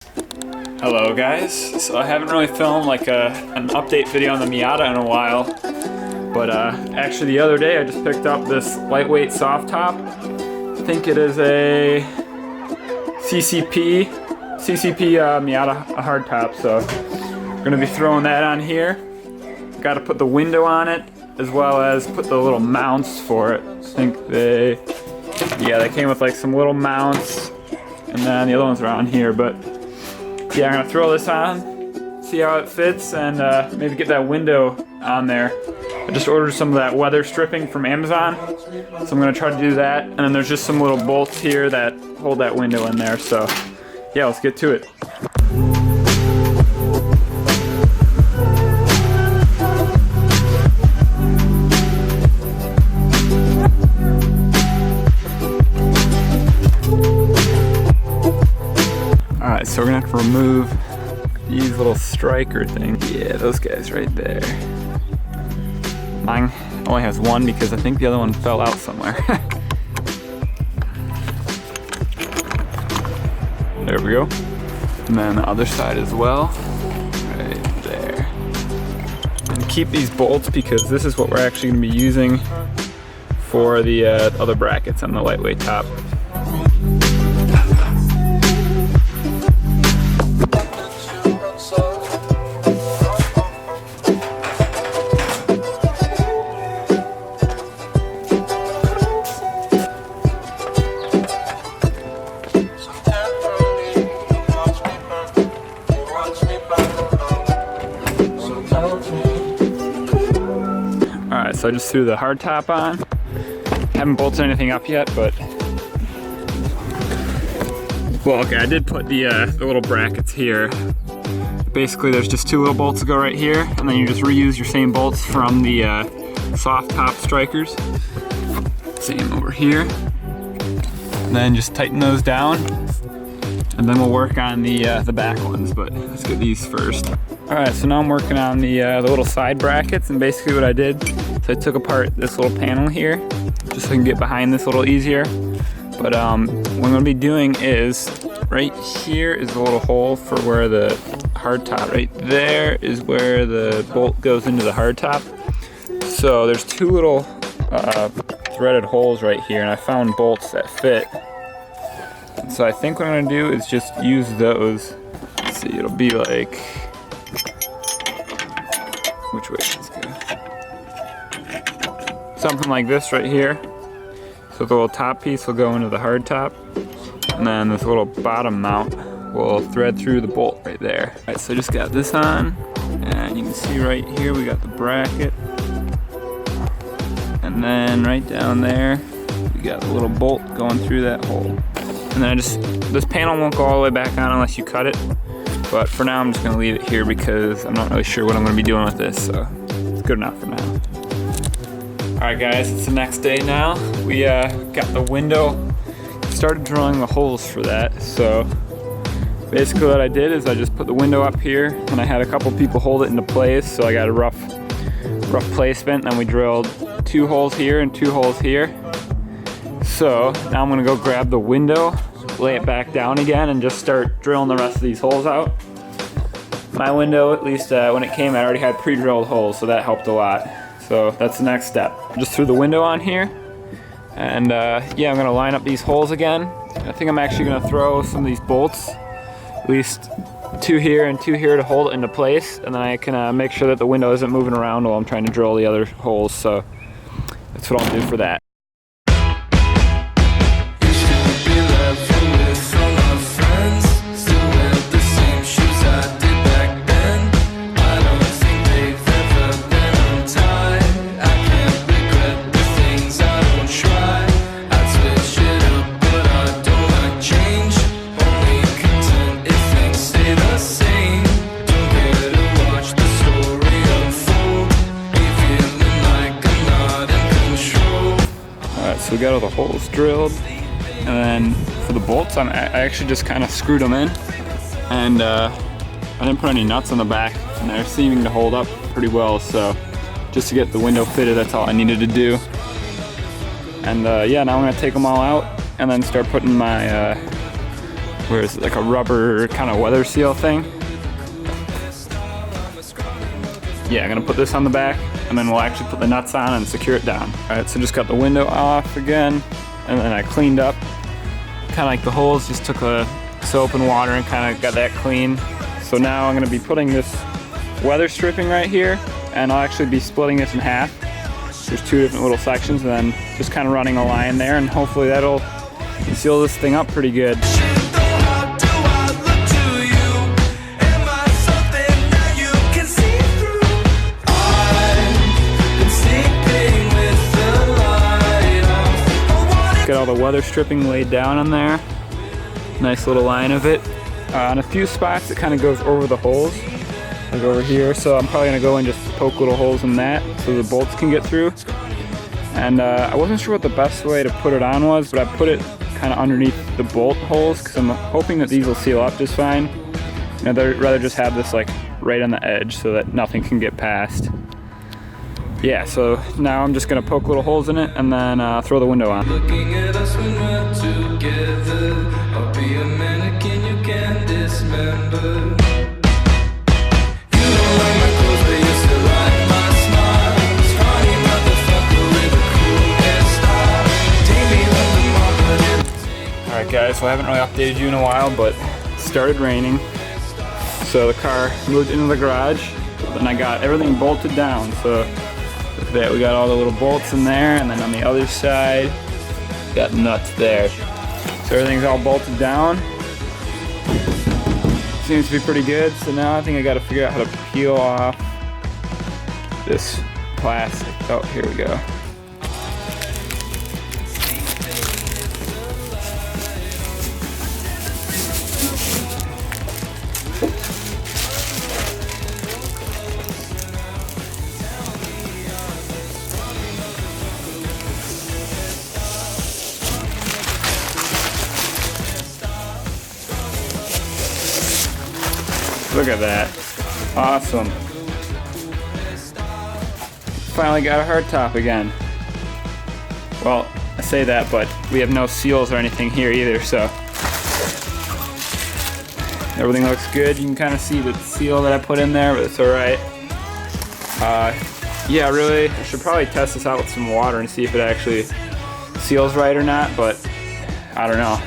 Hello guys, so I haven't really filmed like an update video on the Miata in a while, but actually the other day I just picked up this lightweight soft top. I think it is a CCP Miata hardtop, so we're going to be throwing that on here. Got to put the window on it, as well as put the little mounts for it. I think they came with like some little mounts, and then the other ones are on here, but yeah, I'm gonna throw this on, see how it fits, and maybe get that window on there. I just ordered some of that weather stripping from Amazon, so I'm gonna try to do that. And then there's just some little bolts here that hold that window in there, so yeah, let's get to it. Alright, so we're gonna have to remove these little striker things. Yeah, those guys right there. Mine only has one because I think the other one fell out somewhere. There we go. And then the other side as well. Right there. And keep these bolts because this is what we're actually gonna be using for the other brackets on the lightweight top. Alright, so I just threw the hardtop on. Haven't bolted anything up yet, but well, okay, I did put the little brackets here. Basically, there's just two little bolts that go right here, and then you just reuse your same bolts from the soft top strikers. Same over here. And then just tighten those down, and then we'll work on the back ones. But let's get these first. All right, so now I'm working on the little side brackets, and basically what I did, so I took apart this little panel here, just so I can get behind this a little easier. But what I'm gonna be doing is, right here is a little hole for where the hardtop, right there is where the bolt goes into the hardtop. So there's two little threaded holes right here, and I found bolts that fit. And so I think what I'm gonna do is just use those. Let's see, it'll be like, which way is this go? Something like this right here. So the little top piece will go into the hard top, and then this little bottom mount will thread through the bolt right there. All right, so I just got this on, and you can see right here we got the bracket, and then right down there we got a little bolt going through that hole. And then this panel won't go all the way back on unless you cut it. But for now, I'm just gonna leave it here because I'm not really sure what I'm gonna be doing with this, so it's good enough for now. All right, guys, it's the next day now. We got the window, started drilling the holes for that. So basically what I did is I just put the window up here, and I had a couple people hold it into place, so I got a rough placement. Then we drilled 2 holes here and 2 holes here. So now I'm gonna go grab the window, lay it back down again, and just start drilling the rest of these holes out. My window, at least when it came, I already had pre-drilled holes, so that helped a lot. So that's the next step. Just threw the window on here, and yeah, I'm gonna line up these holes again. I think I'm actually gonna throw some of these bolts, at least 2 here and 2 here to hold it into place, and then I can make sure that the window isn't moving around while I'm trying to drill the other holes. So that's what I'll do for that. So we got all the holes drilled, and then for the bolts, I actually just kind of screwed them in, and I didn't put any nuts on the back, and they're seeming to hold up pretty well. So just to get the window fitted, that's all I needed to do. And yeah, now I'm gonna take them all out and then start putting my where it's like a rubber kind of weather seal thing. Yeah, I'm gonna put this on the back, and then we'll actually put the nuts on and secure it down. All right, so just got the window off again, and then I cleaned up kind of like the holes, just took a soap and water and kind of got that clean. So now I'm gonna be putting this weather stripping right here, and I'll actually be splitting this in half. There's two different little sections, and then just kind of running a line there, and hopefully that'll seal this thing up pretty good. Got all the weather stripping laid down on there. Nice little line of it. On a few spots it kind of goes over the holes, like over here, so I'm probably gonna go and just poke little holes in that so the bolts can get through. And I wasn't sure what the best way to put it on was, but I put it kind of underneath the bolt holes because I'm hoping that these will seal up just fine. You know, I'd rather just have this like right on the edge so that nothing can get past. Yeah, so now I'm just gonna poke little holes in it and then throw the window on. Looking at us when we're together, I'll be a mannequin you can dismember. You don't like my clothes, but you still like my smile. Scrawny motherfucker with a cool hairstyle. Take me like the mama. Alright guys, so I haven't really updated you in a while, but it started raining. So the car moved into the garage, and I got everything bolted down. So look at that, we got all the little bolts in there, and then on the other side, got nuts there. So everything's all bolted down. Seems to be pretty good. So now I think I gotta figure out how to peel off this plastic. Oh, here we go. Look at that. Awesome. Finally got a hardtop again. Well, I say that, but we have no seals or anything here either, so everything looks good. You can kind of see the seal that I put in there, but it's alright. Yeah, really, I should probably test this out with some water and see if it actually seals right or not, but I don't know.